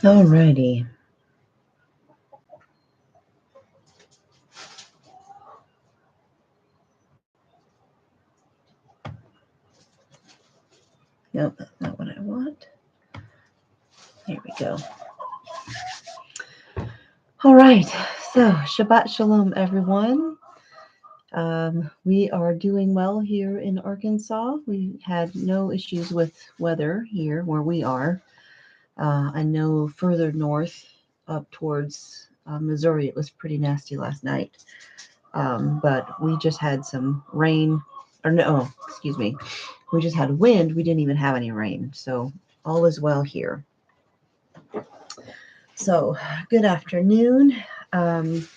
Alrighty. Nope, that's not what I want. Here we go. All right. So, Shabbat Shalom, everyone. We are doing well here in Arkansas. We had no issues with weather here where we are. I know further north, up towards Missouri, it was pretty nasty last night. But we just had some rain, or no, excuse me. We just had wind. We didn't even have any rain. So all is well here. So good afternoon. I'm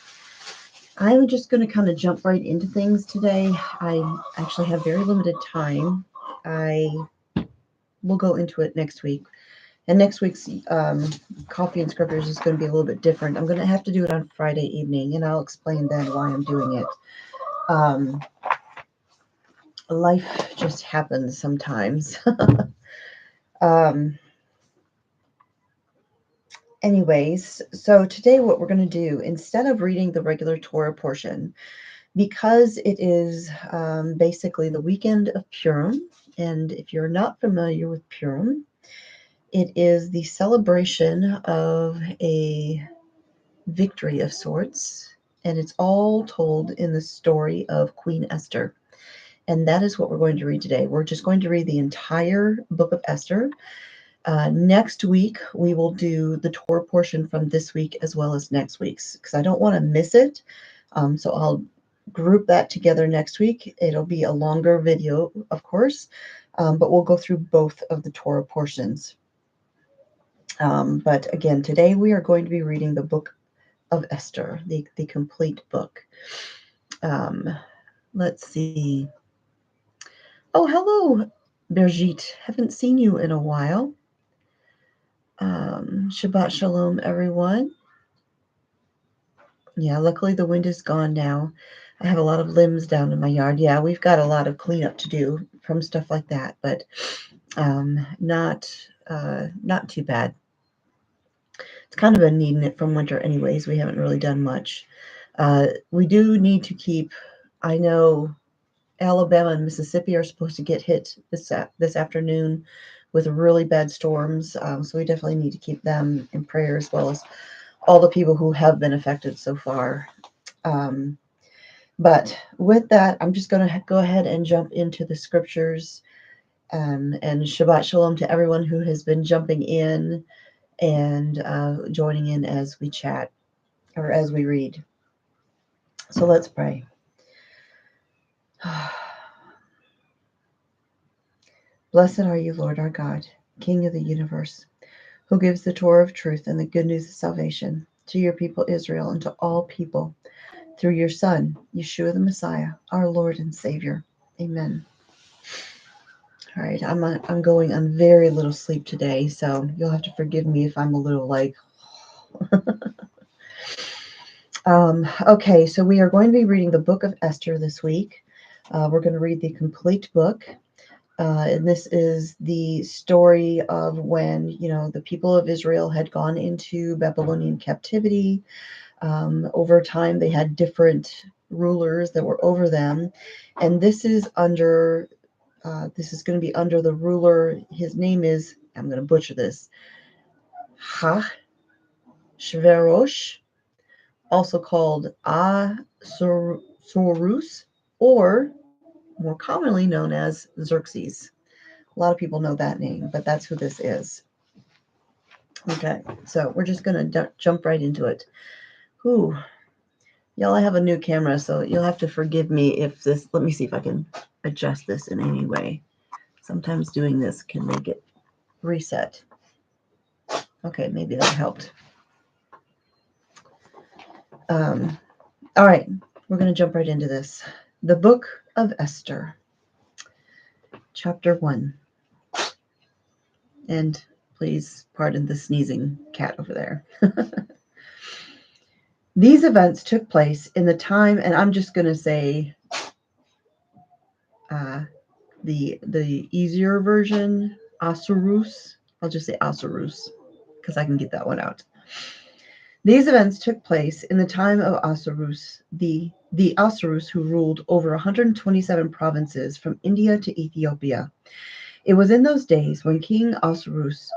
just going to kind of jump right into things today. I actually have very limited time. I will go into it next week. And next week's Coffee and Scriptures is going to be a little bit different. I'm going to have to do it on Friday evening, and I'll explain then why I'm doing it. Life just happens sometimes. Anyways, so today what we're going to do, instead of reading the regular Torah portion, because it is basically the weekend of Purim, and if you're not familiar with Purim, it is the celebration of a victory of sorts, and it's all told in the story of Queen Esther. And that is what we're going to read today. We're just going to read the entire book of Esther. Next week, we will do the Torah portion from this week as well as next week's, because I don't want to miss it. So I'll group that together next week. It'll be a longer video, of course, but we'll go through both of the Torah portions. But again, today we are going to be reading the book of Esther, the complete book. Let's see. Oh, hello, Birgit. Haven't seen you in a while. Shabbat Shalom, everyone. Yeah, luckily the wind is gone now. I have a lot of limbs down in my yard. Yeah, we've got a lot of cleanup to do from stuff like that, but not too bad. It's kind of been needing it from winter anyways. We haven't really done much. We do need to keep, I know Alabama and Mississippi are supposed to get hit this afternoon with really bad storms. So we definitely need to keep them in prayer, as well as all the people who have been affected so far. But with that, I'm just going to go ahead and jump into the scriptures. And Shabbat Shalom to everyone who has been jumping in and joining in as we chat or as we read. So let's pray. Blessed are you, Lord our God, King of the universe, who gives the Torah of truth and the good news of salvation to your people Israel and to all people through your Son, Yeshua the Messiah, our Lord and Savior. Amen. All right, I'm going on very little sleep today, so you'll have to forgive me if I'm a little like. Okay, so we are going to be reading the book of Esther this week. We're going to read the complete book. And this is the story of when, the people of Israel had gone into Babylonian captivity. Over time, they had different rulers that were over them. And this is going to be under the ruler. His name is, I'm going to butcher this, Ahasuerus, also called Ahasuerus, or more commonly known as Xerxes. A lot of people know that name, but that's who this is. Okay, so we're just going to jump right into it. Ooh, y'all, I have a new camera, so you'll have to forgive me if this, let me see if I can adjust this in any way. Sometimes doing this can make it reset. Okay, maybe that helped. All right, we're going to jump right into this. The Book of Esther, Chapter 1. And please pardon the sneezing cat over there. These events took place in the time, and I'm just going to say the easier version, Ahasuerus. I'll just say Ahasuerus, because I can get that one out. These events took place in the time of Ahasuerus, the Ahasuerus who ruled over 127 provinces from India to Ethiopia. It was in those days when King Ahasuerus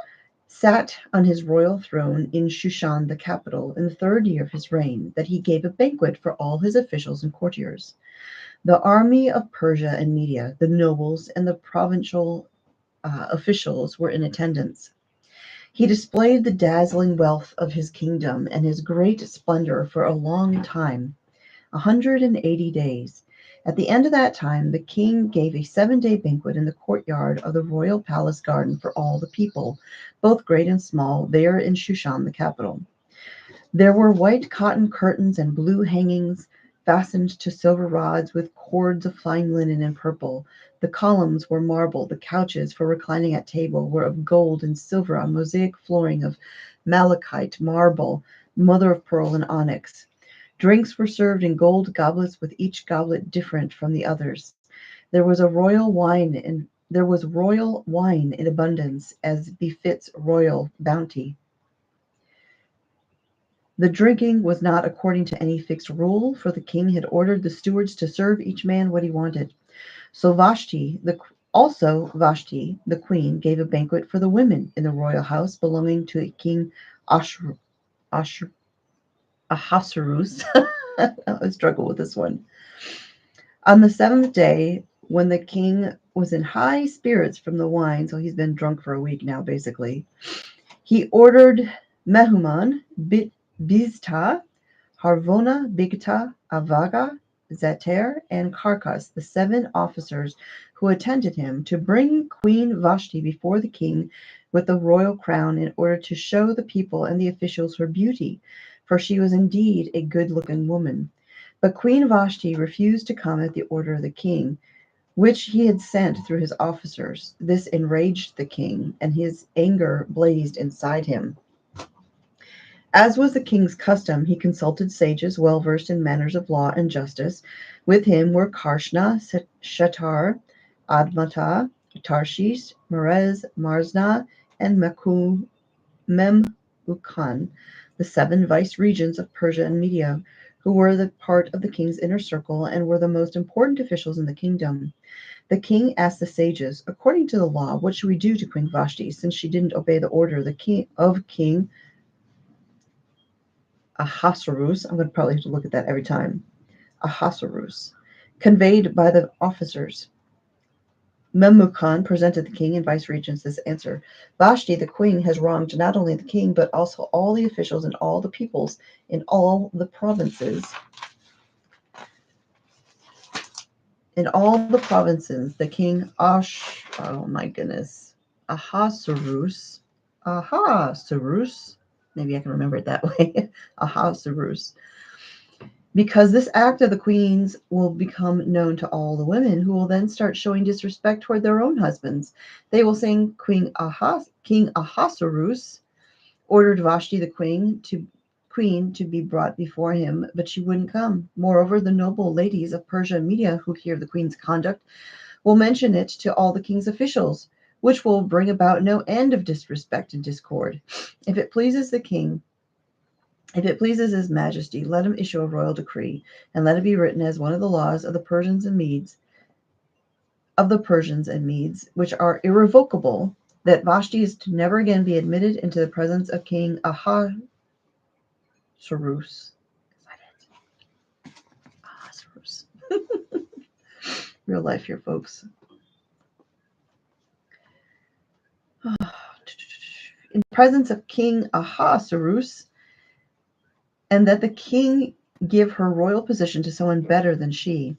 sat on his royal throne in Shushan, the capital, in the third year of his reign, that he gave a banquet for all his officials and courtiers. The army of Persia and Media, the nobles, and the provincial officials were in attendance. He displayed the dazzling wealth of his kingdom and his great splendor for a long time, 180 days. At the end of that time, the king gave a 7-day banquet in the courtyard of the royal palace garden for all the people, both great and small, there in Shushan, the capital. There were white cotton curtains and blue hangings fastened to silver rods with cords of fine linen and purple. The columns were marble. The couches for reclining at table were of gold and silver on mosaic flooring of malachite, marble, mother of pearl, and onyx. Drinks were served in gold goblets, with each goblet different from the others. There was royal wine in abundance, as befits royal bounty. The drinking was not according to any fixed rule, for the king had ordered the stewards to serve each man what he wanted. Also Vashti, the queen, gave a banquet for the women in the royal house belonging to King Ashur, Ashur, Ahasuerus. I struggle with this one. On the 7th day, when the king was in high spirits from the wine, so he's been drunk for a week now, basically, he ordered Mehuman, Biztah, Harvona, Bigta, Avaga, Zeter, and Karkas, the 7 officers who attended him, to bring Queen Vashti before the king with the royal crown, in order to show the people and the officials her beauty, for she was indeed a good-looking woman. But Queen Vashti refused to come at the order of the king, which he had sent through his officers. This enraged the king, and his anger blazed inside him. As was the king's custom, he consulted sages well versed in matters of law and justice. With him were Karshna, Shatar, Admata, Tarshish, Merez, Marsna, and Memucan, the 7 vice-regents of Persia and Media, who were the part of the king's inner circle and were the most important officials in the kingdom. The king asked the sages, according to the law, what should we do to Queen Vashti, since she didn't obey the order of King Ahasuerus? I'm going to probably have to look at that every time. Ahasuerus, conveyed by the officers. Memucan presented the king and vice-regents this answer. Vashti, the queen, has wronged not only the king, but also all the officials and all the peoples in all the provinces. In all the provinces, the king Ahasuerus, maybe I can remember it that way, Ahasuerus, because this act of the queen's will become known to all the women, who will then start showing disrespect toward their own husbands. They will say King Ahasuerus ordered Vashti the queen to be brought before him, but she wouldn't come. Moreover, the noble ladies of Persia and Media, who hear the queen's conduct, will mention it to all the king's officials, which will bring about no end of disrespect and discord. If it pleases his majesty, let him issue a royal decree, and let it be written as one of the laws of the Persians and Medes, which are irrevocable, that Vashti is to never again be admitted into the presence of King Ahasuerus. Is that it? Ahasuerus. Real life here, folks. In presence of King Ahasuerus, and that the king give her royal position to someone better than she.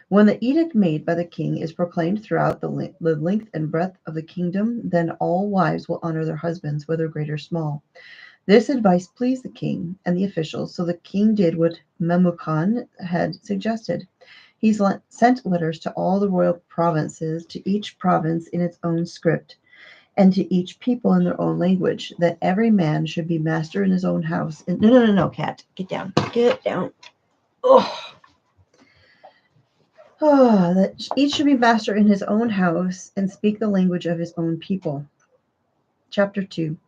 When the edict made by the king is proclaimed throughout the length and breadth of the kingdom, then all wives will honor their husbands, whether great or small. This advice pleased the king and the officials, so the king did what Memucan had suggested. He sent letters to all the royal provinces, to each province in its own script, and to each people in their own language, that every man should be master in his own house. No, cat, get down. That each should be master in his own house and speak the language of his own people. Chapter 2.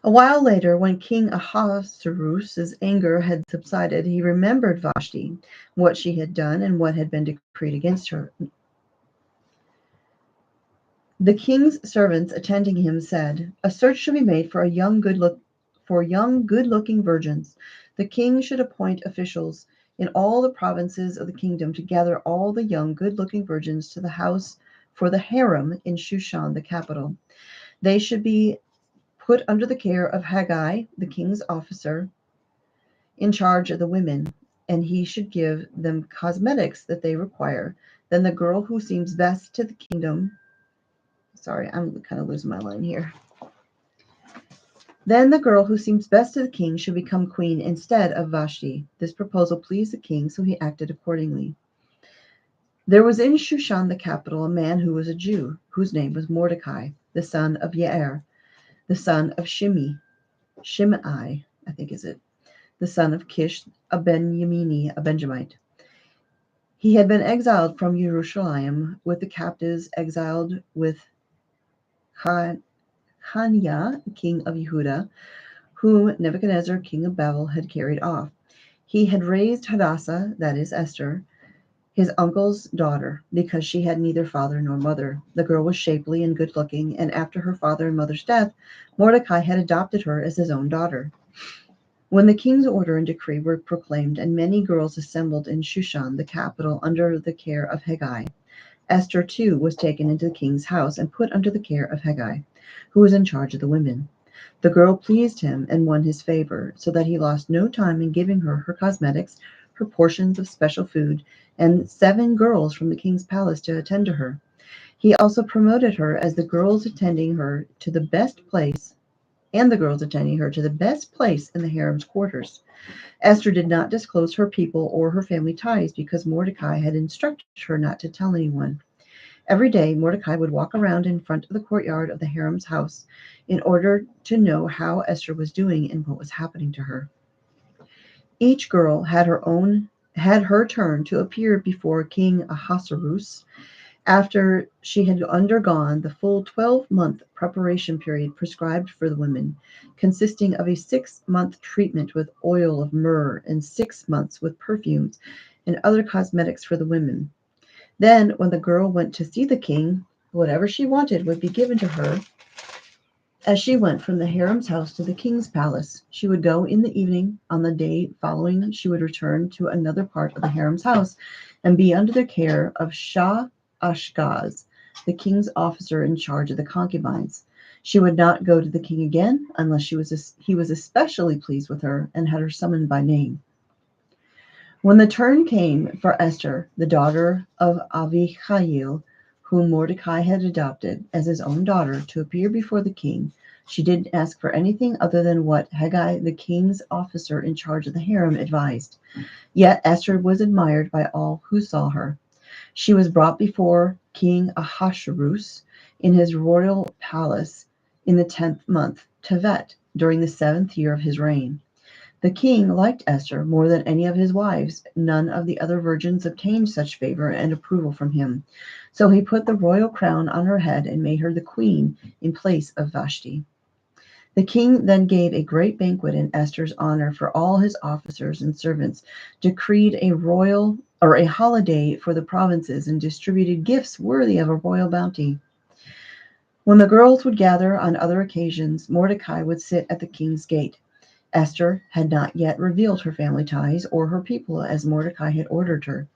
A while later, when King Ahasuerus' anger had subsided, he remembered Vashti, what she had done, and what had been decreed against her. The king's servants attending him said, "A search should be made for young good-looking virgins. The king should appoint officials in all the provinces of the kingdom to gather all the young good-looking virgins to the house for the harem in Shushan, the capital. They should be put under the care of Haggai, the king's officer in charge of the women, and he should give them cosmetics that they require. Then the girl who seems best to the kingdom, sorry, I'm kind of losing my line here. Then the girl who seems best to the king should become queen instead of Vashti." This proposal pleased the king, so he acted accordingly. There was in Shushan, the capital, a man who was a Jew, whose name was Mordecai, the son of Yair, the son of Shimei, I think is it, the son of Kish, a Benjamite. He had been exiled from Jerusalem with the captives, exiled with Haniah, king of Yehuda, whom Nebuchadnezzar, king of Babel, had carried off. He had raised Hadassah, that is Esther, his uncle's daughter, because she had neither father nor mother. The girl was shapely and good-looking, and after her father and mother's death, Mordecai had adopted her as his own daughter. When the king's order and decree were proclaimed, and many girls assembled in Shushan, the capital, under the care of Haggai, Esther, too, was taken into the king's house and put under the care of Haggai, who was in charge of the women. The girl pleased him and won his favor, so that he lost no time in giving her her cosmetics, her portions of special food, and 7 girls from the king's palace to attend to her. He also promoted her as the girls attending her to the best place, and the girls attending her to the best place in the harem's quarters. Esther did not disclose her people or her family ties because Mordecai had instructed her not to tell anyone. Every day, Mordecai would walk around in front of the courtyard of the harem's house in order to know how Esther was doing and what was happening to her. Each girl had her turn to appear before King Ahasuerus after she had undergone the full 12-month preparation period prescribed for the women, consisting of a 6-month treatment with oil of myrrh and 6 months with perfumes and other cosmetics for the women. Then, when the girl went to see the king, whatever she wanted would be given to her. As she went from the harem's house to the king's palace, she would go in the evening. On the day following, she would return to another part of the harem's house and be under the care of Shah Ashgaz, the king's officer in charge of the concubines. She would not go to the king again unless he was especially pleased with her and had her summoned by name. When the turn came for Esther, the daughter of Abihail, whom Mordecai had adopted as his own daughter, to appear before the king, she didn't ask for anything other than what Haggai, the king's officer in charge of the harem, advised. Yet Esther was admired by all who saw her. She was brought before King Ahasuerus in his royal palace in the 10th month, Tevet, during the 7th year of his reign. The king liked Esther more than any of his wives. None of the other virgins obtained such favor and approval from him. So he put the royal crown on her head and made her the queen in place of Vashti. The king then gave a great banquet in Esther's honor for all his officers and servants, decreed a holiday for the provinces, and distributed gifts worthy of a royal bounty. When the girls would gather on other occasions, Mordecai would sit at the king's gate. Esther had not yet revealed her family ties or her people as Mordecai had ordered her.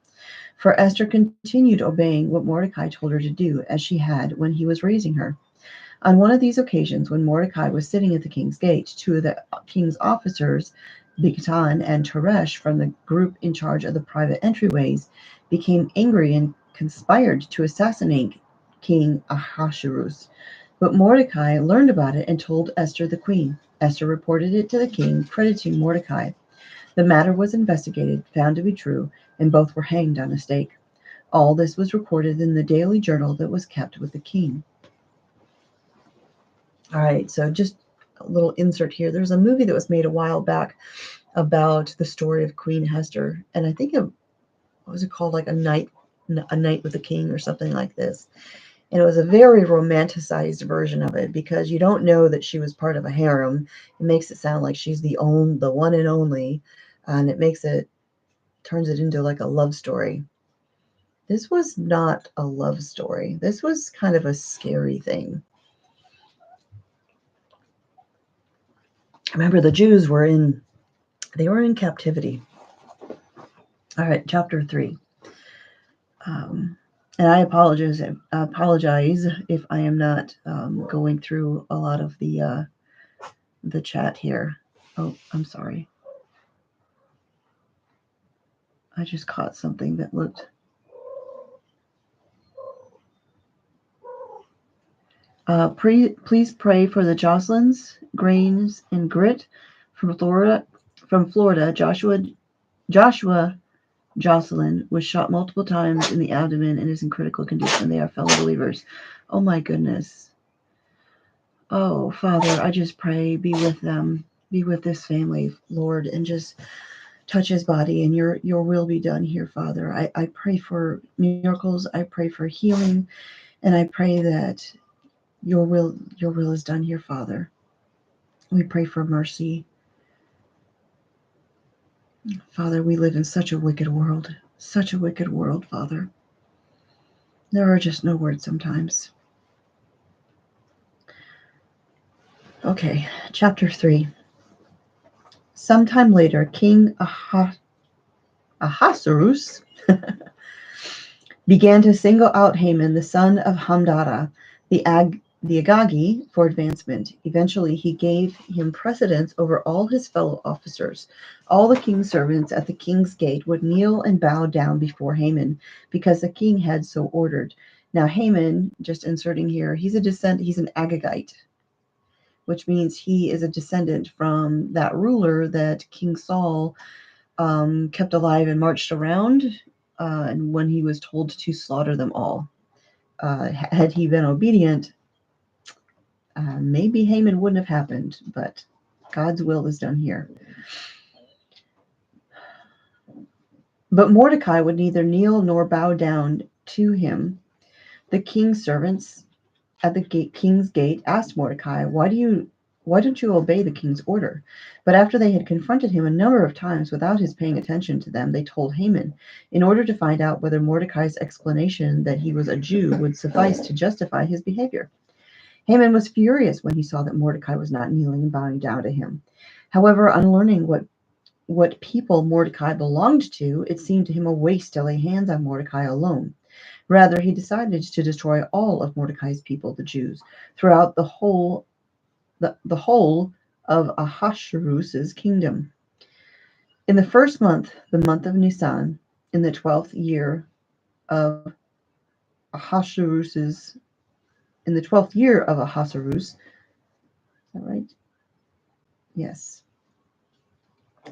For Esther continued obeying what Mordecai told her to do, as she had when he was raising her. On one of these occasions, when Mordecai was sitting at the king's gate, 2 of the king's officers, Bigtan and Teresh, from the group in charge of the private entryways, became angry and conspired to assassinate King Ahasuerus. But Mordecai learned about it and told Esther the queen. Esther reported it to the king, crediting Mordecai. The matter was investigated, found to be true, and both were hanged on a stake. All this was recorded in the daily journal that was kept with the king. All right, so just a little insert here. There's a movie that was made a while back about the story of Queen Esther, and I think what was it called, like a night with the king or something like this. And it was a very romanticized version of it because you don't know that she was part of a harem. It makes it sound like she's the one and only, and turns it into like a love story. This was not a love story. This was kind of a scary thing. Remember, the Jews were in captivity. All right, chapter 3. And I apologize if I am not going through a lot of the chat here. Oh, I'm sorry. I just caught something that looked. Please pray for the Jocelyn's, Grains, and Grit from Florida. Joshua Jocelyn was shot multiple times in the abdomen and is in critical condition. They are fellow believers. Oh my goodness. Oh, Father, I just pray, be with them, be with this family, Lord, and just touch his body, and your will be done here, Father. I pray for miracles. I pray for healing, and I pray that your will is done here, Father. We pray for mercy. Father, we live in such a wicked world, Father. There are just no words sometimes. Okay, chapter 3. Sometime later, King Ahasuerus began to single out Haman, the son of Hamdata, the Agagi, for advancement. Eventually, he gave him precedence over all his fellow officers. All the king's servants at the king's gate would kneel and bow down before Haman, because the king had so ordered. Now, Haman, just inserting here, he's an Agagite, which means he is a descendant from that ruler that King Saul kept alive and marched around, and when he was told to slaughter them all. Had he been obedient, maybe Haman wouldn't have happened, but God's will is done here. But Mordecai would neither kneel nor bow down to him. The king's servants at the king's gate asked Mordecai, why don't you obey the king's order? But after they had confronted him a number of times without his paying attention to them, they told Haman, in order to find out whether Mordecai's explanation that he was a Jew would suffice to justify his behavior. Haman was furious when he saw that Mordecai was not kneeling and bowing down to him. However, on learning what people Mordecai belonged to, it seemed to him a waste to lay hands on Mordecai alone. Rather, he decided to destroy all of Mordecai's people, the Jews, throughout the whole of Ahasuerus' kingdom. In the first month, the month of Nisan, in the 12th year of Ahasuerus, is that right? Yes.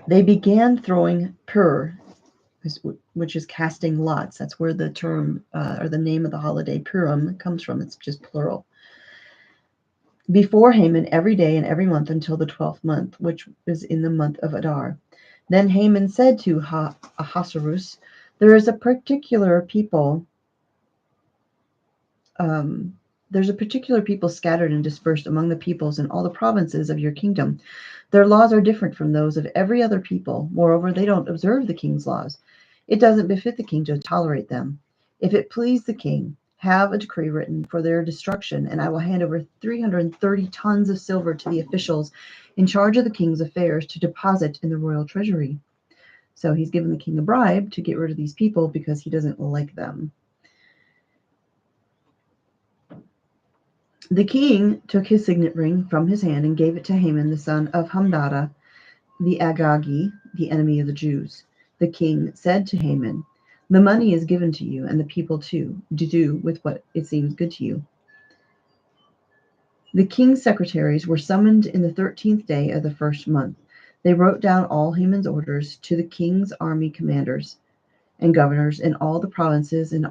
They began throwing pur, which is casting lots. That's where the term or the name of the holiday Purim comes from. It's just plural. Before Haman every day and every month until the 12th month, which is in the month of Adar. Then Haman said to Ahasuerus, there is a particular people scattered and dispersed among the peoples in all the provinces of your kingdom. Their laws are different from those of every other people. Moreover, they don't observe the king's laws. It doesn't befit the king to tolerate them. If it please the king, have a decree written for their destruction, and I will hand over 330 tons of silver to the officials in charge of the king's affairs to deposit in the royal treasury. So he's given the king a bribe to get rid of these people because he doesn't like them. The king took his signet ring from his hand and gave it to Haman, the son of Hamdata, the Agagi, the enemy of the Jews. The king said to Haman, the money is given to you and the people too, to do with what it seems good to you. The king's secretaries were summoned in the 13th day of the first month. They wrote down all Haman's orders to the king's army commanders and governors in all the provinces and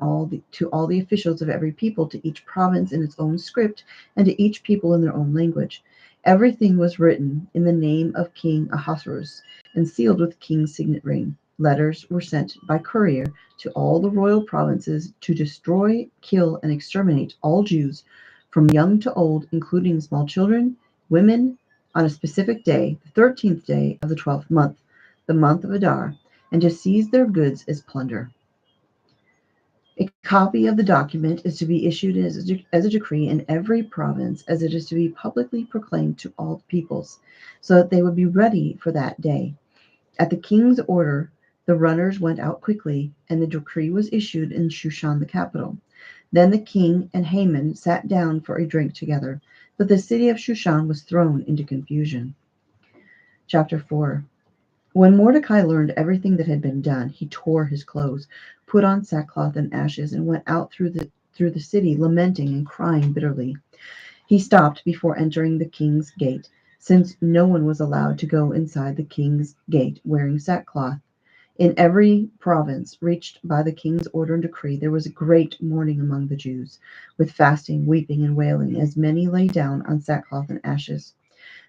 to all the officials of every people, to each province in its own script and to each people in their own language. Everything was written in the name of King Ahasuerus and sealed with the king's signet ring. Letters were sent by courier to all the royal provinces to destroy, kill, and exterminate all Jews, from young to old, including small children, women, on a specific day, the 13th day of the 12th month, the month of Adar, and to seize their goods as plunder. A copy of the document is to be issued as a decree in every province, as it is to be publicly proclaimed to all the peoples, so that they would be ready for that day. At the king's order, the runners went out quickly, and the decree was issued in Shushan the capital. Then the king and Haman sat down for a drink together, but the city of Shushan was thrown into confusion. Chapter 4. When Mordecai learned everything that had been done, he tore his clothes, put on sackcloth and ashes, and went out through the city, lamenting and crying bitterly. He stopped before entering the king's gate, since no one was allowed to go inside the king's gate wearing sackcloth. In every province reached by the king's order and decree, there was a great mourning among the Jews, with fasting, weeping, and wailing, as many lay down on sackcloth and ashes.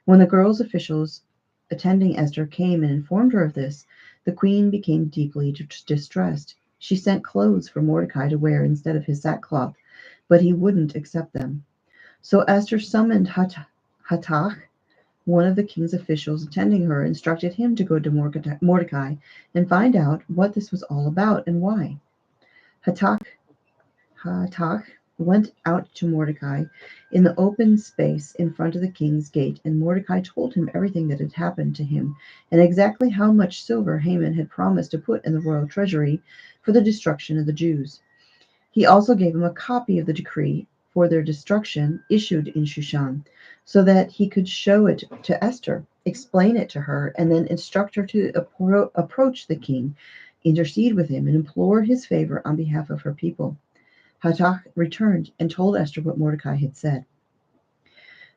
When the girls' officials attending Esther came and informed her of this, the queen became deeply distressed. She sent clothes for Mordecai to wear instead of his sackcloth, but he wouldn't accept them. So Esther summoned Hathach, one of the king's officials attending her, instructed him to go to Mordecai and find out what this was all about and why. Hathach went out to Mordecai in the open space in front of the king's gate, and Mordecai told him everything that had happened to him and exactly how much silver Haman had promised to put in the royal treasury for the destruction of the Jews. He also gave him a copy of the decree for their destruction issued in Shushan, so that he could show it to Esther, explain it to her, and then instruct her to approach the king, intercede with him, and implore his favor on behalf of her people. Hathach returned and told Esther what Mordecai had said.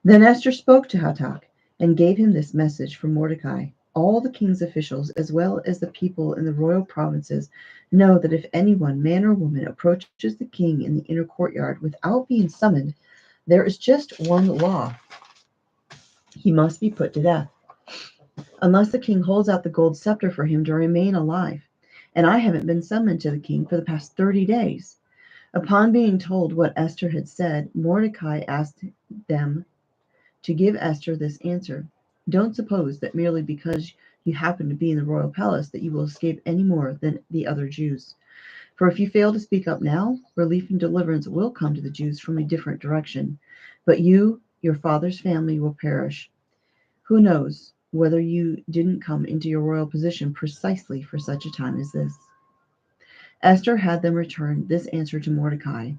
Then Esther spoke to Hathach and gave him this message from Mordecai. All the king's officials, as well as the people in the royal provinces, know that if anyone, man or woman, approaches the king in the inner courtyard without being summoned, there is just one law. He must be put to death, unless the king holds out the gold scepter for him to remain alive. And I haven't been summoned to the king for the past 30 days. Upon being told what Esther had said, Mordecai asked them to give Esther this answer. Don't suppose that merely because you happen to be in the royal palace that you will escape any more than the other Jews. For if you fail to speak up now, relief and deliverance will come to the Jews from a different direction. But you, your father's family, will perish. Who knows whether you didn't come into your royal position precisely for such a time as this? Esther had them return this answer to Mordecai.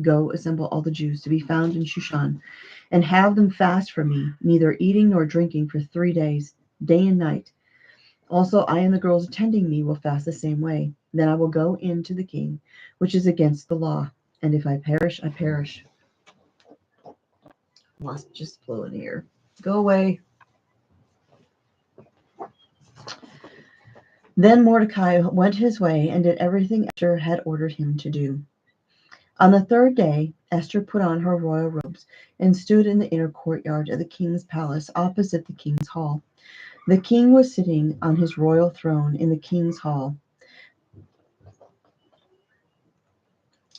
Go, assemble all the Jews to be found in Shushan, and have them fast for me, neither eating nor drinking for 3 days, day and night. Also, I and the girls attending me will fast the same way. Then I will go in to the king, which is against the law. And if I perish, I perish. Wasp just flew in here. Go away. Then Mordecai went his way and did everything Esther had ordered him to do. On the 3rd day, Esther put on her royal robes and stood in the inner courtyard of the king's palace opposite the king's hall. The king was sitting on his royal throne in the king's hall,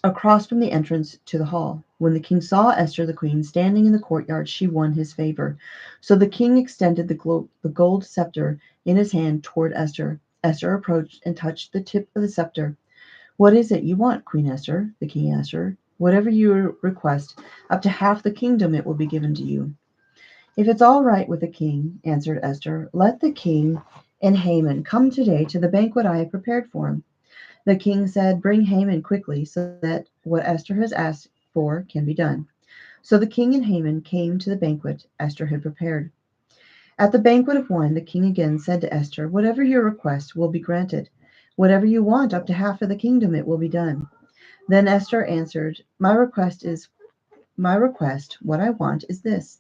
across from the entrance to the hall. When the king saw Esther the queen standing in the courtyard, she won his favor. So the king extended the gold scepter in his hand toward Esther. Esther approached and touched the tip of the scepter. What is it you want, Queen Esther? The king asked her. Whatever you request, up to half the kingdom it will be given to you. If it's all right with the king, answered Esther, let the king and Haman come today to the banquet I have prepared for him. The king said, bring Haman quickly so that what Esther has asked for can be done. So the king and Haman came to the banquet Esther had prepared. At the banquet of wine, the king again said to Esther, whatever your request will be granted. Whatever you want, up to half of the kingdom, it will be done. Then Esther answered, my request, what I want is this.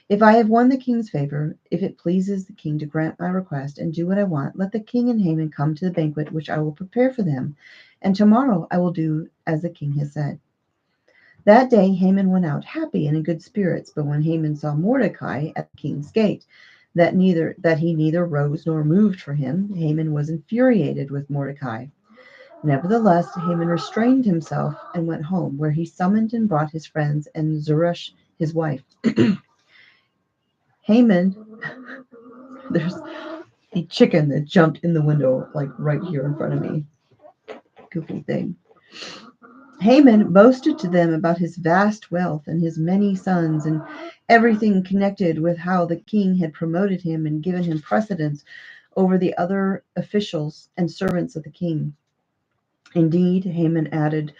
If I have won the king's favor, if it pleases the king to grant my request and do what I want, let the king and Haman come to the banquet which I will prepare for them, and tomorrow I will do as the king has said. That day Haman went out happy and in good spirits, but when Haman saw Mordecai at the king's gate, that he neither rose nor moved for him, Haman was infuriated with Mordecai. Nevertheless, Haman restrained himself and went home, where he summoned and brought his friends and Zeresh his wife. Haman, there's a chicken that jumped in the window, like right here in front of me. Goofy thing. Haman boasted to them about his vast wealth and his many sons and everything connected with how the king had promoted him and given him precedence over the other officials and servants of the king. Indeed, Haman added,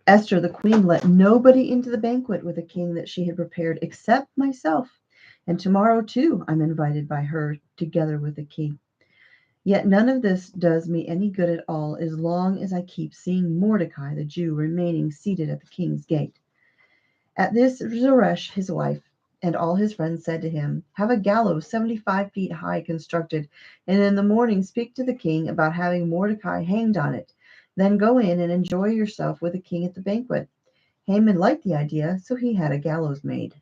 Esther the queen let nobody into the banquet with the king that she had prepared except myself, and tomorrow too I'm invited by her together with the king. Yet none of this does me any good at all as long as I keep seeing Mordecai the Jew remaining seated at the king's gate. At this, Zeresh his wife and all his friends said to him, Have a gallows 75 feet high constructed, and in the morning speak to the king about having Mordecai hanged on it. Then go in and enjoy yourself with the king at the banquet. Haman liked the idea, so he had a gallows made.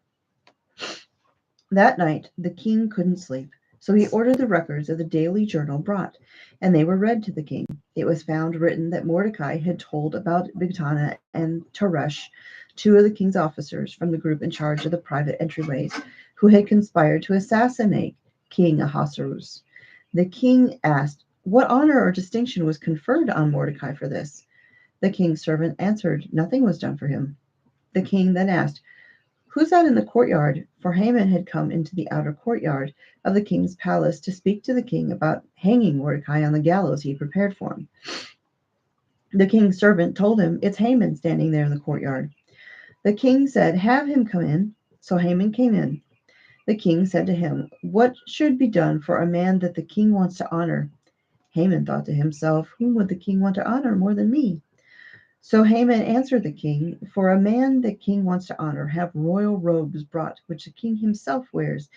That night the king couldn't sleep, so he ordered the records of the daily journal brought, and they were read to the king. It was found written that Mordecai had told about Bigtana and Teresh, two of the king's officers from the group in charge of the private entryways, who had conspired to assassinate King Ahasuerus. The king asked, What honor or distinction was conferred on Mordecai for this? The king's servant answered, Nothing was done for him. The king then asked, Who's that in the courtyard? For Haman had come into the outer courtyard of the king's palace to speak to the king about hanging Mordecai on the gallows he prepared for him. The king's servant told him, It's Haman standing there in the courtyard. The king said, Have him come in. So Haman came in. The king said to him, What should be done for a man that the king wants to honor? Haman thought to himself, Whom would the king want to honor more than me? So Haman answered the king, For a man the king wants to honor, have royal robes brought, which the king himself wears,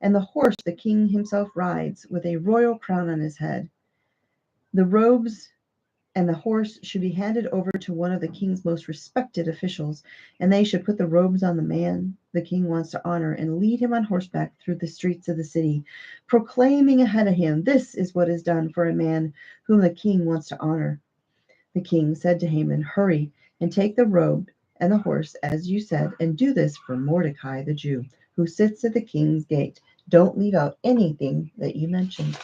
and the horse the king himself rides, with a royal crown on his head. The robes and the horse should be handed over to one of the king's most respected officials, and they should put the robes on the man the king wants to honor and lead him on horseback through the streets of the city, proclaiming ahead of him, This is what is done for a man whom the king wants to honor. The king said to Haman, Hurry and take the robe and the horse, as you said, and do this for Mordecai the Jew, who sits at the king's gate. Don't leave out anything that you mentioned.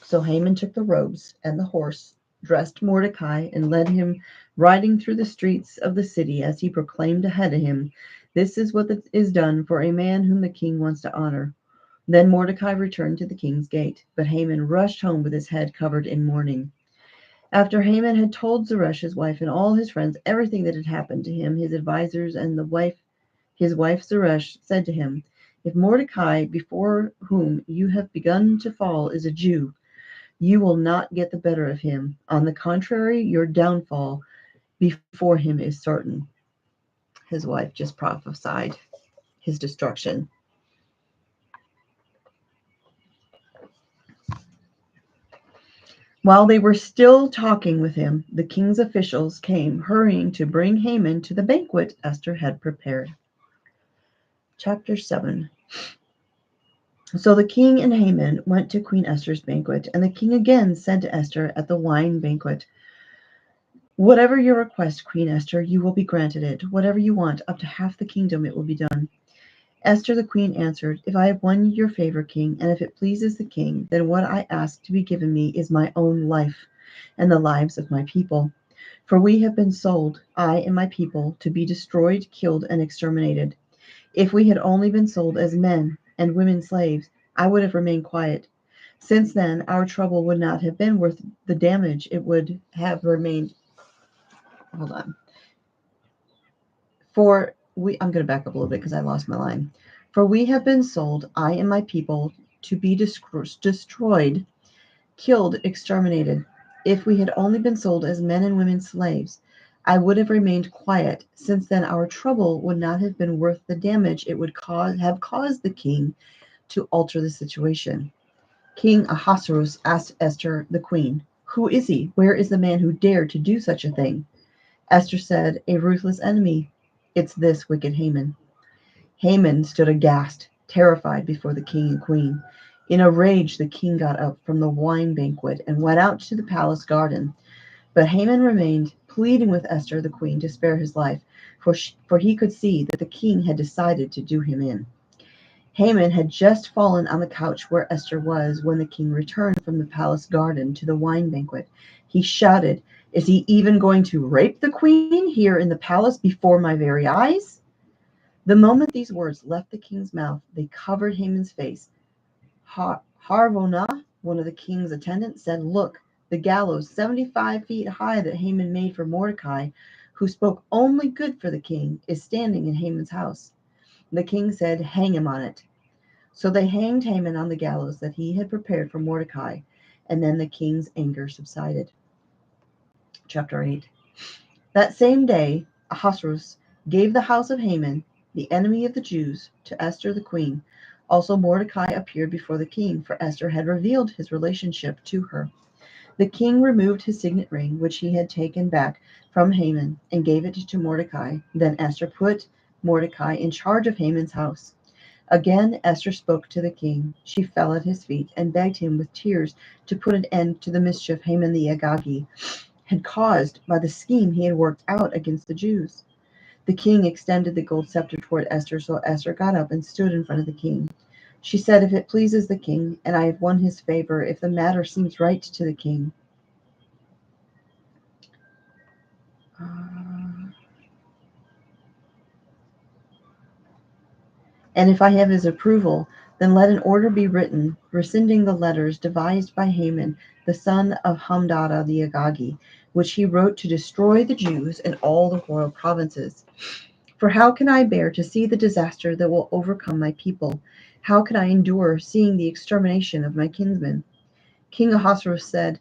So Haman took the robes and the horse, dressed Mordecai, and led him riding through the streets of the city as he proclaimed ahead of him, This is what is done for a man whom the king wants to honor. Then Mordecai returned to the king's gate, but Haman rushed home with his head covered in mourning. After Haman had told Zeresh his wife and all his friends everything that had happened to him, his advisors and his wife Zeresh said to him, If Mordecai, before whom you have begun to fall, is a Jew, you will not get the better of him. On the contrary, your downfall before him is certain. His wife just prophesied his destruction. While they were still talking with him, the king's officials came hurrying to bring Haman to the banquet Esther had prepared. Chapter 7. So the king and Haman went to Queen Esther's banquet, and the king again said to Esther at the wine banquet, Whatever your request, Queen Esther, you will be granted it. Whatever you want, up to half the kingdom, it will be done. Esther the queen answered, If I have won your favor, king, and if it pleases the king, then what I ask to be given me is my own life and the lives of my people. For we have been sold, I and my people, to be destroyed, killed, and exterminated. If we had only been sold as men and women slaves, I would have remained quiet. Since then, our trouble would not have been worth the damage. It would have remained. Hold on. I'm going to back up a little bit because I lost my line. For we have been sold, I and my people, to be destroyed, killed, exterminated. If we had only been sold as men and women slaves, I would have remained quiet. Since then, our trouble would not have been worth the damage it would have caused the king to alter the situation. King Ahasuerus asked Esther the queen, Who is he? Where is the man who dared to do such a thing? Esther said, A ruthless enemy. It's this wicked Haman. Haman stood aghast. terrified before the king and queen. In a rage, the king got up from the wine banquet and went out to the palace garden. But Haman remained, pleading with Esther the queen to spare his life, for he could see that the king had decided to do him in. Haman had just fallen on the couch where Esther was when the king returned from the palace garden to the wine banquet. He shouted, "Is he even going to rape the queen here in the palace before my very eyes?" The moment these words left the king's mouth, they covered Haman's face. Harvona, one of the king's attendants, said, "Look, the gallows 75 feet high that Haman made for Mordecai, who spoke only good for the king, is standing in Haman's house." The king said, "Hang him on it." So they hanged Haman on the gallows that he had prepared for Mordecai, and then the king's anger subsided. Chapter 8. That same day, Ahasuerus gave the house of Haman, the enemy of the Jews, to Esther the queen. Also Mordecai appeared before the king, for Esther had revealed his relationship to her. The king removed his signet ring, which he had taken back from Haman, and gave it to Mordecai. Then Esther put Mordecai in charge of Haman's house. Again Esther spoke to the king. She fell at his feet and begged him with tears to put an end to the mischief Haman the Agagi had caused by the scheme he had worked out against the Jews. The king extended the gold scepter toward Esther, so Esther got up and stood in front of the king. She said, "If it pleases the king, and I have won his favor, if the matter seems right to the king, and if I have his approval, then let an order be written, rescinding the letters devised by Haman, the son of Hamdata the Agagi, which he wrote to destroy the Jews in all the royal provinces. For how can I bear to see the disaster that will overcome my people? How can I endure seeing the extermination of my kinsmen?" King Ahasuerus said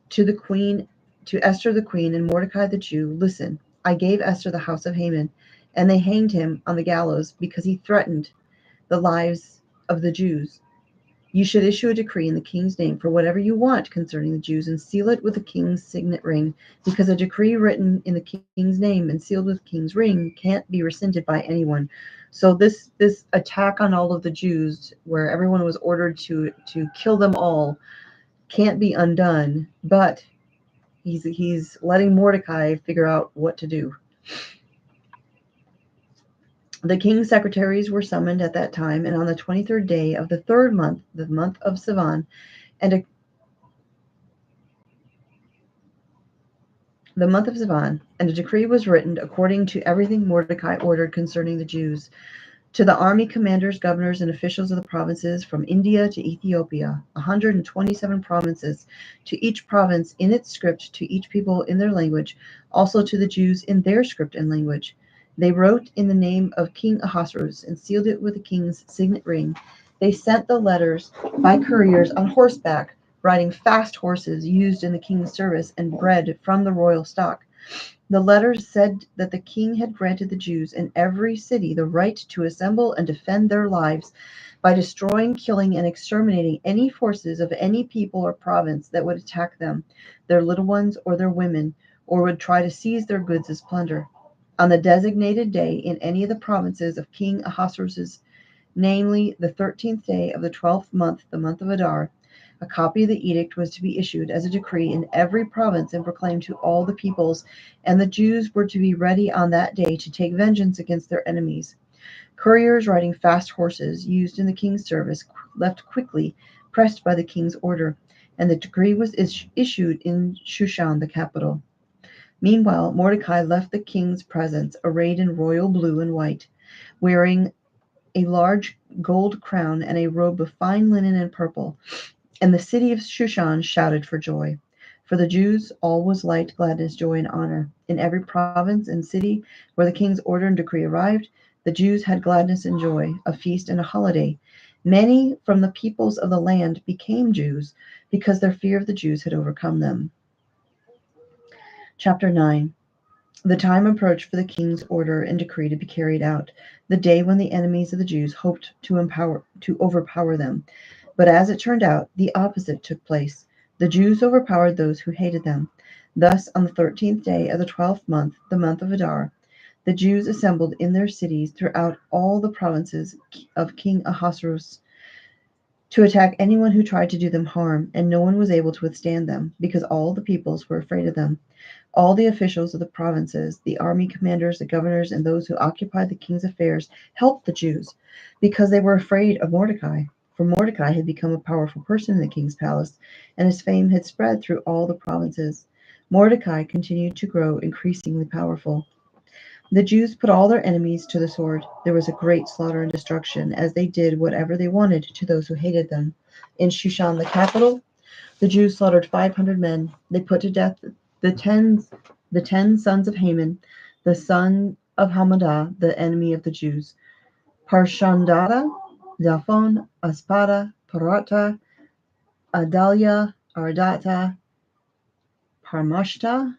to the queen, to Esther the queen and Mordecai the Jew, "Listen, I gave Esther the house of Haman, and they hanged him on the gallows because he threatened the lives of the Jews. You should issue a decree in the king's name for whatever you want concerning the Jews and seal it with the king's signet ring, because a decree written in the king's name and sealed with the king's ring can't be rescinded by anyone." So this attack on all of the Jews, where everyone was ordered to kill them all, can't be undone, but he's letting Mordecai figure out what to do. The king's secretaries were summoned at that time, and on the 23rd day of the third month, the month of Sivan, and a the month of Sivan, and a decree was written according to everything Mordecai ordered concerning the Jews. To the army commanders, governors, and officials of the provinces from India to Ethiopia, 127 provinces, to each province in its script, to each people in their language, also to the Jews in their script and language. They wrote in the name of King Ahasuerus and sealed it with the king's signet ring. They sent the letters by couriers on horseback, riding fast horses used in the king's service, and bred from the royal stock. The letters said that the king had granted the Jews in every city the right to assemble and defend their lives by destroying, killing, and exterminating any forces of any people or province that would attack them, their little ones or their women, or would try to seize their goods as plunder. On the designated day in any of the provinces of King Ahasuerus, namely the 13th day of the 12th month, the month of Adar, a copy of the edict was to be issued as a decree in every province and proclaimed to all the peoples, and the Jews were to be ready on that day to take vengeance against their enemies. Couriers riding fast horses, used in the king's service, left quickly, pressed by the king's order, and the decree was issued in Shushan, the capital. Meanwhile, Mordecai left the king's presence, arrayed in royal blue and white, wearing a large gold crown and a robe of fine linen and purple. And the city of Shushan shouted for joy. For the Jews, all was light, gladness, joy, and honor. In every province and city where the king's order and decree arrived, the Jews had gladness and joy, a feast and a holiday. Many from the peoples of the land became Jews because their fear of the Jews had overcome them. Chapter 9. The time approached for the king's order and decree to be carried out, the day when the enemies of the Jews hoped to overpower them. But as it turned out, the opposite took place. The Jews overpowered those who hated them. Thus, on the 13th day of the 12th month, the month of Adar, the Jews assembled in their cities throughout all the provinces of King Ahasuerus to attack anyone who tried to do them harm, and no one was able to withstand them, because all the peoples were afraid of them. All the officials of the provinces, the army commanders, the governors, and those who occupied the king's affairs helped the Jews, because they were afraid of Mordecai. For Mordecai had become a powerful person in the king's palace, and his fame had spread through all the provinces. Mordecai continued to grow increasingly powerful. The Jews put all their enemies to the sword. There was a great slaughter and destruction, as they did whatever they wanted to those who hated them. In Shushan, the capital, the Jews slaughtered 500 men. They put to death the ten, the 10 sons of Haman, the son of Hamadah, the enemy of the Jews. Parshandata, Zaphon, Aspada, Parata, Adalia, Ardata, Parmashta,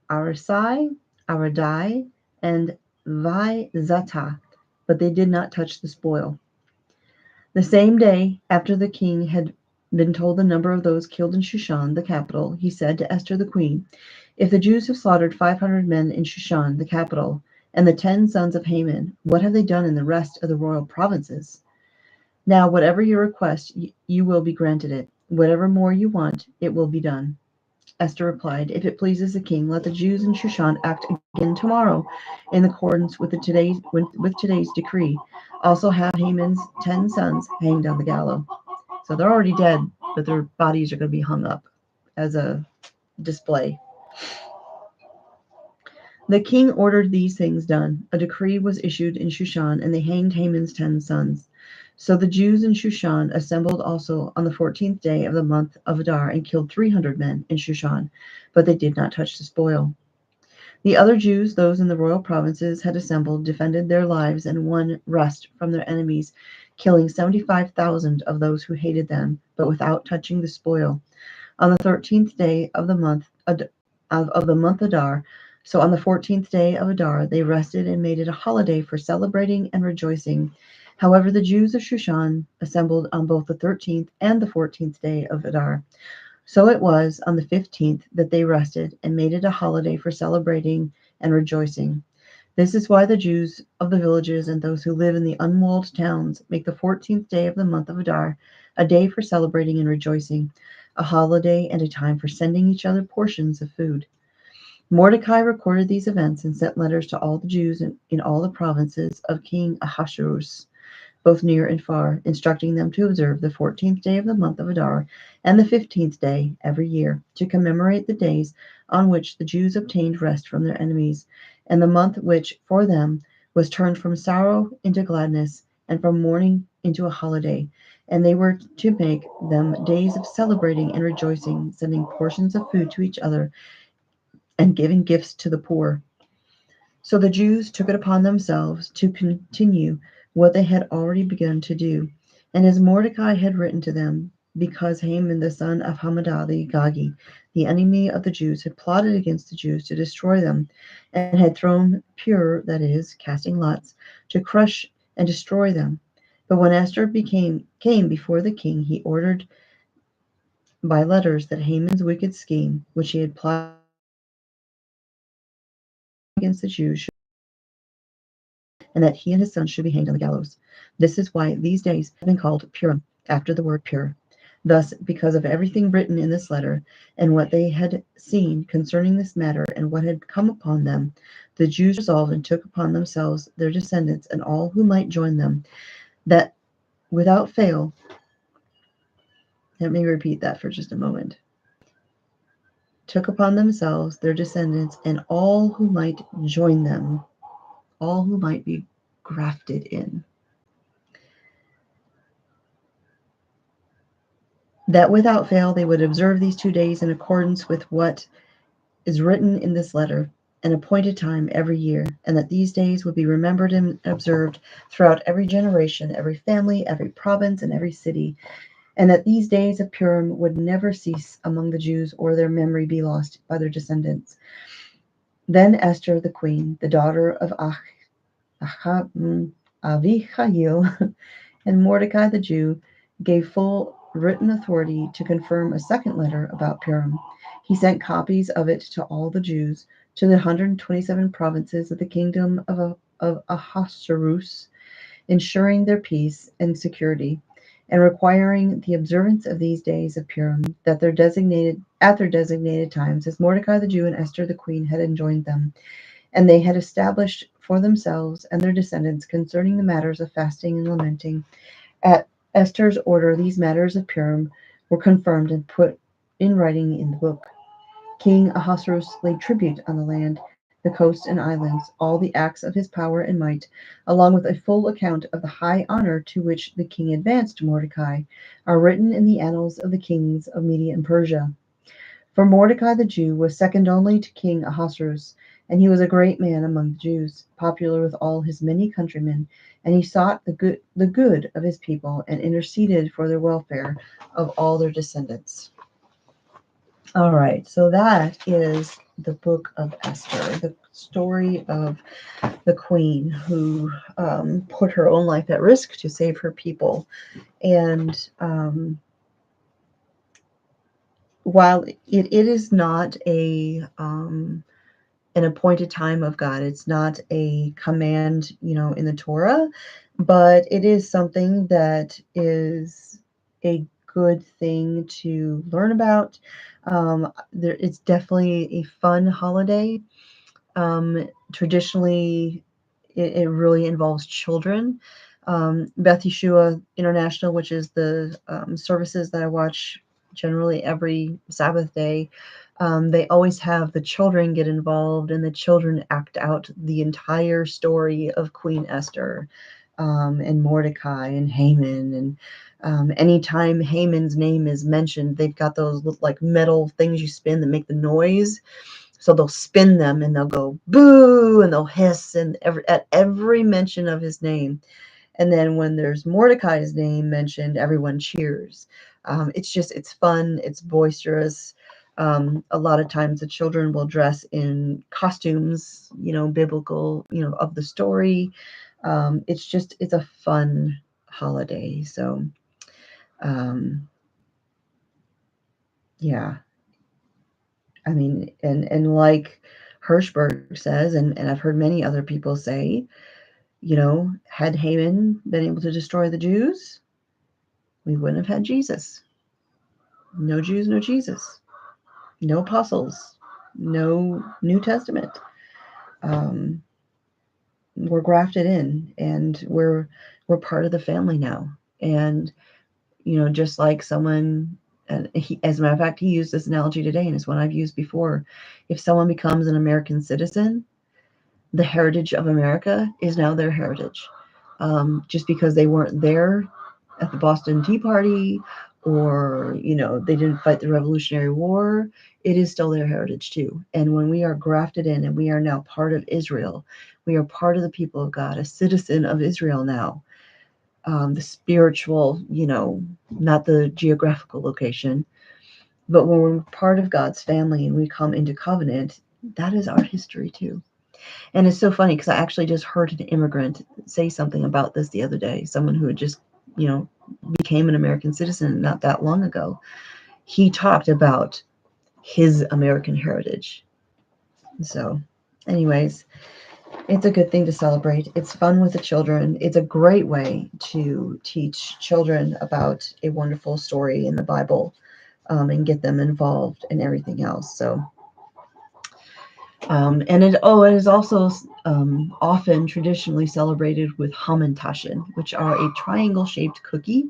Arasai, Aradai, and Vaizata, but they did not touch the spoil. The same day, after the king had been told the number of those killed in Shushan, the capital, he said to Esther the queen, "If the Jews have slaughtered 500 men in Shushan, the capital, and the 10 sons of Haman, what have they done in the rest of the royal provinces? Now, whatever you request, you will be granted it. Whatever more you want, it will be done." Esther replied, "If it pleases the king, let the Jews in Shushan act again tomorrow in accordance with today's decree. Also have Haman's 10 sons hanged on the gallows." So they're already dead, but their bodies are going to be hung up as a display. The king ordered these things done. A decree was issued in Shushan, and they hanged Haman's 10 sons. So the Jews in Shushan assembled also on the 14th day of the month of Adar and killed 300 men in Shushan, but they did not touch the spoil. The other Jews, those in the royal provinces, had assembled, defended their lives, and won rest from their enemies, killing 75,000 of those who hated them, but without touching the spoil. On the 13th day of the month of the month Adar, so on the 14th day of Adar, they rested and made it a holiday for celebrating and rejoicing. However, the Jews of Shushan assembled on both the 13th and the 14th day of Adar. So it was on the 15th that they rested and made it a holiday for celebrating and rejoicing. This is why the Jews of the villages and those who live in the unwalled towns make the 14th day of the month of Adar a day for celebrating and rejoicing, a holiday and a time for sending each other portions of food. Mordecai recorded these events and sent letters to all the Jews in all the provinces of King Ahasuerus, both near and far, instructing them to observe the 14th day of the month of Adar and the 15th day every year, to commemorate the days on which the Jews obtained rest from their enemies, and the month which, for them, was turned from sorrow into gladness, and from mourning into a holiday. And they were to make them days of celebrating and rejoicing, sending portions of food to each other, and giving gifts to the poor. So the Jews took it upon themselves to continue what they had already begun to do. And as Mordecai had written to them, because Haman the son of Hammedah the Agagi, the enemy of the Jews, had plotted against the Jews to destroy them, and had thrown pure, that is, casting lots, to crush and destroy them. But when Esther came before the king, he ordered by letters that Haman's wicked scheme, which he had plotted against the Jews, and that he and his sons should be hanged on the gallows. This is why these days have been called Purim, after the word pure. Thus, because of everything written in this letter, and what they had seen concerning this matter, and what had come upon them, the Jews resolved and took upon themselves, their descendants, and all who might join them, that without fail, let me repeat that for just a moment, took upon themselves, their descendants, and all who might join them, all who might be grafted in, that without fail they would observe these 2 days in accordance with what is written in this letter, an appointed time every year, and that these days would be remembered and observed throughout every generation, every family, every province, and every city, and that these days of Purim would never cease among the Jews, or their memory be lost by their descendants. Then Esther the queen, the daughter of Avihail, and Mordecai the Jew, gave full written authority to confirm a second letter about Purim. He sent copies of it to all the Jews to the 127 provinces of the kingdom of Ahasuerus, ensuring their peace and security, and requiring the observance of these days of Purim at their designated times, as Mordecai the Jew and Esther the queen had enjoined them, and they had established for themselves and their descendants concerning the matters of fasting and lamenting. At Esther's order, these matters of Purim were confirmed and put in writing in the book. King Ahasuerus laid tribute on the land, the coasts and islands, all the acts of his power and might, along with a full account of the high honor to which the king advanced Mordecai, are written in the annals of the kings of Media and Persia. For Mordecai the Jew was second only to King Ahasuerus, and he was a great man among the Jews, popular with all his many countrymen, and he sought the good of his people and interceded for their welfare of all their descendants. All right, so that is the book of Esther, the story of the queen who put her own life at risk to save her people. And while it is not an appointed time of God, it's not a command, in the Torah, but it is something that is a good thing to learn about. It's definitely a fun holiday. Traditionally, it really involves children. Beth Yeshua International, which is the services that I watch generally every Sabbath day, they always have the children get involved, and the children act out the entire story of Queen Esther, and Mordecai and Haman. And anytime Haman's name is mentioned, they've got those little, like, metal things you spin that make the noise. So they'll spin them and they'll go boo and they'll hiss and at every mention of his name. And then when there's Mordecai's name mentioned, everyone cheers. It's fun, it's boisterous. A lot of times the children will dress in costumes, biblical, of the story. It's a fun holiday. So, yeah, I mean, and like Hirschberg says, and I've heard many other people say, had Haman been able to destroy the Jews, we wouldn't have had Jesus. No Jews, no Jesus. No apostles. No New Testament. Um, we're grafted in, and we're part of the family now. And just like someone, and as a matter of fact, he used this analogy today, and it's one I've used before. If someone becomes an American citizen, the heritage of America is now their heritage. Just because they weren't there at the Boston Tea Party, or they didn't fight the Revolutionary War, it is still their heritage too. And when we are grafted in and we are now part of Israel, we are part of the people of God, a citizen of Israel now. The spiritual, not the geographical location, but when we're part of God's family and we come into covenant, that is our history too. And it's so funny because I actually just heard an immigrant say something about this the other day. Someone who had just, became an American citizen not that long ago. He talked about his American heritage. So, anyways, it's a good thing to celebrate. It's fun with the children. It's a great way to teach children about a wonderful story in the Bible, and get them involved in everything else. So, and it is also often traditionally celebrated with Hamantaschen, which are a triangle-shaped cookie,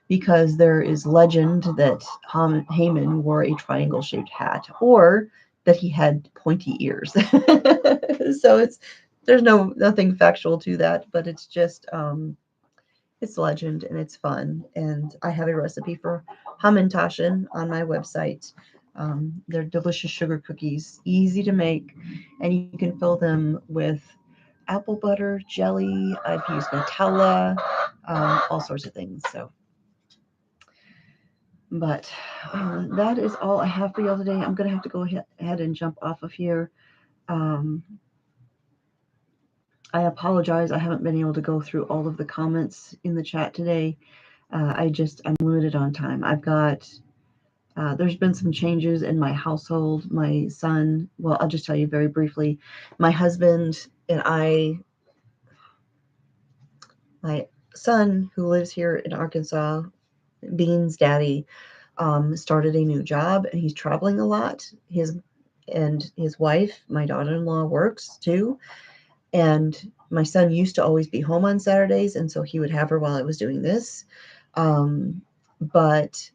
because there is legend that Haman wore a triangle-shaped hat, or that he had pointy ears. So there's nothing factual to that, but it's just it's legend and it's fun. And I have a recipe for Hamantaschen on my website. They're delicious sugar cookies, easy to make, and you can fill them with apple butter, jelly. I've used Nutella, all sorts of things. So, but that is all I have for y'all today. I'm going to have to go ahead and jump off of here. Um, I apologize. I haven't been able to go through all of the comments in the chat today. I'm limited on time. I've got There's been some changes in my household. My son, well, I'll just tell you very briefly. My husband and I, my son, who lives here in Arkansas, Bean's daddy, started a new job and he's traveling a lot. His wife, my daughter-in-law, works too. And my son used to always be home on Saturdays, and so he would have her while I was doing this. But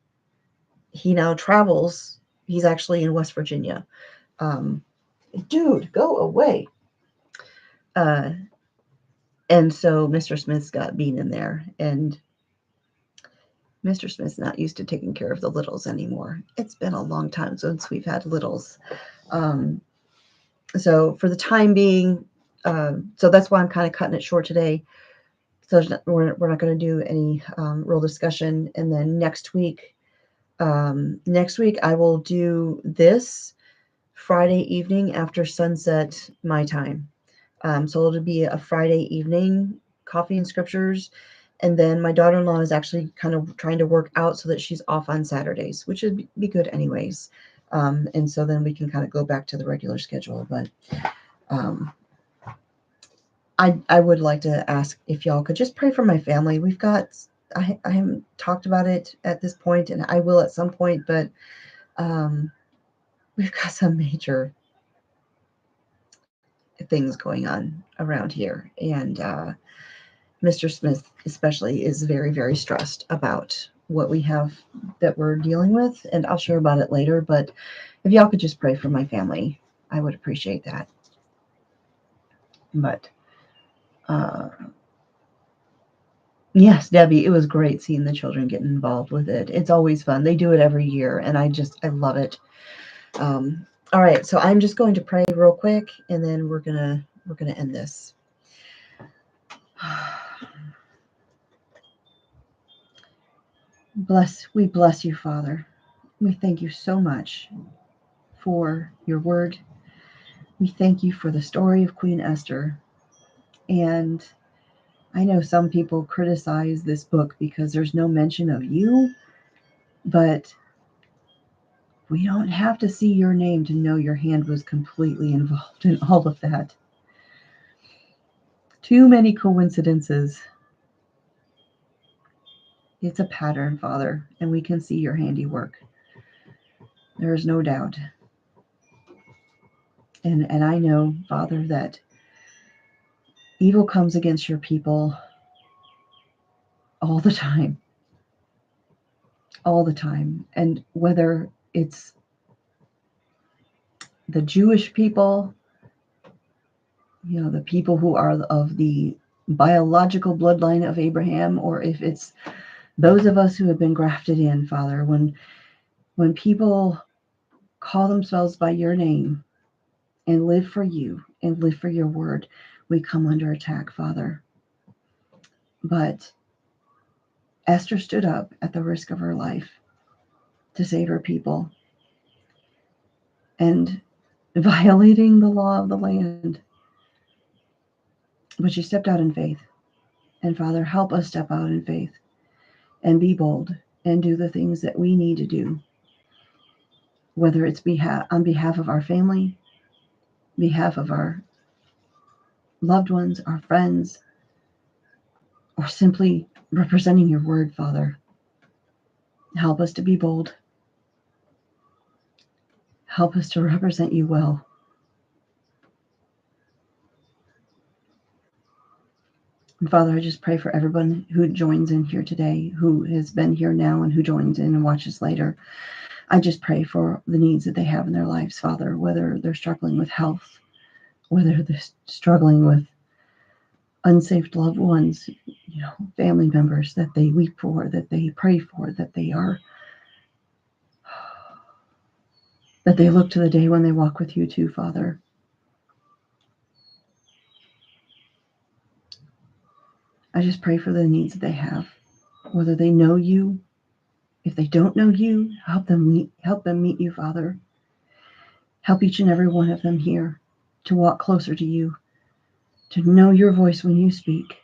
he now travels. He's actually in West Virginia. Um, Dude, go away. Uh, and so Mr. Smith's got Bean in there, and Mr. Smith's not used to taking care of the littles anymore. It's been a long time since we've had littles. Um, so for the time being, so that's why I'm kind of cutting it short today. So we're not going to do any real discussion. And then next week I will do this Friday evening after sunset my time. So it'll be a Friday evening coffee and scriptures. And then my daughter-in-law is actually kind of trying to work out so that she's off on Saturdays, which would be good anyways. And so then we can kind of go back to the regular schedule. But um, I would like to ask if y'all could just pray for my family. I haven't talked about it at this point, and I will at some point, but we've got some major things going on around here. And Mr. Smith, especially, is very, very stressed about what we have that we're dealing with. And I'll share about it later. But if y'all could just pray for my family, I would appreciate that. But yes, Debbie, it was great seeing the children getting involved with it. It's always fun. They do it every year, and I love it. All right, so I'm just going to pray real quick, and then we're gonna end this. We bless you, Father. We thank you so much for your word. We thank you for the story of Queen Esther. And I know some people criticize this book because there's no mention of you, but we don't have to see your name to know your hand was completely involved in all of that. Too many coincidences. It's a pattern, Father, and we can see your handiwork. There is no doubt. And I know, Father, that evil comes against your people all the time. All the time. And whether it's the Jewish people, the people who are of the biological bloodline of Abraham, or if it's those of us who have been grafted in, Father, when people call themselves by your name and live for you and live for your word, we come under attack, Father. But Esther stood up at the risk of her life to save her people, and violating the law of the land. But she stepped out in faith. And Father, help us step out in faith and be bold and do the things that we need to do, whether it's on behalf of our family, behalf of our loved ones, our friends, or simply representing your word, Father. Help us to be bold. Help us to represent you well. And Father, I just pray for everyone who joins in here today, who has been here now and who joins in and watches later. I just pray for the needs that they have in their lives, Father, whether they're struggling with health, whether they're struggling with unsaved loved ones, family members that they weep for, that they pray for, that they look to the day when they walk with you too, Father. I just pray for the needs that they have, whether they know you. If they don't know you, help them meet you, Father. Help each and every one of them here to walk closer to you, to know your voice when you speak,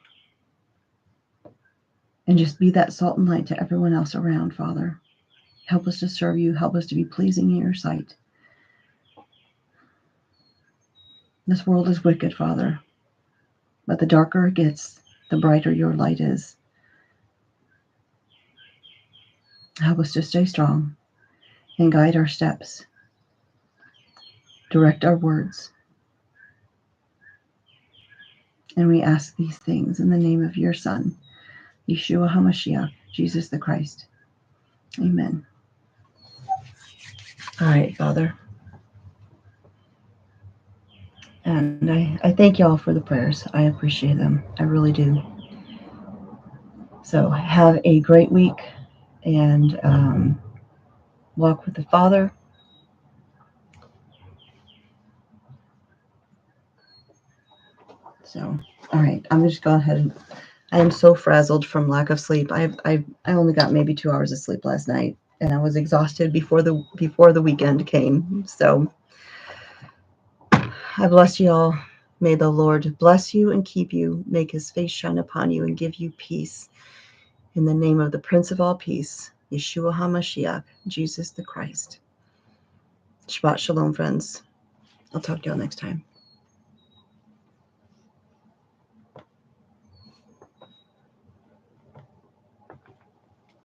and just be that salt and light to everyone else around, Father. Help us to serve you. Help us to be pleasing in your sight. This world is wicked, Father, but the darker it gets, the brighter your light is. Help us to stay strong and guide our steps. Direct our words. And we ask these things in the name of your Son, Yeshua HaMashiach, Jesus the Christ. Amen. All right, Father. And I thank y'all for the prayers. I appreciate them. I really do. So have a great week and walk with the Father. So, all right. I'm just going ahead and I am so frazzled from lack of sleep. I only got maybe 2 hours of sleep last night, and I was exhausted before the weekend came. So I bless you all. May the Lord bless you and keep you, make his face shine upon you and give you peace. In the name of the Prince of all Peace, Yeshua HaMashiach, Jesus the Christ. Shabbat Shalom, friends. I'll talk to y'all next time.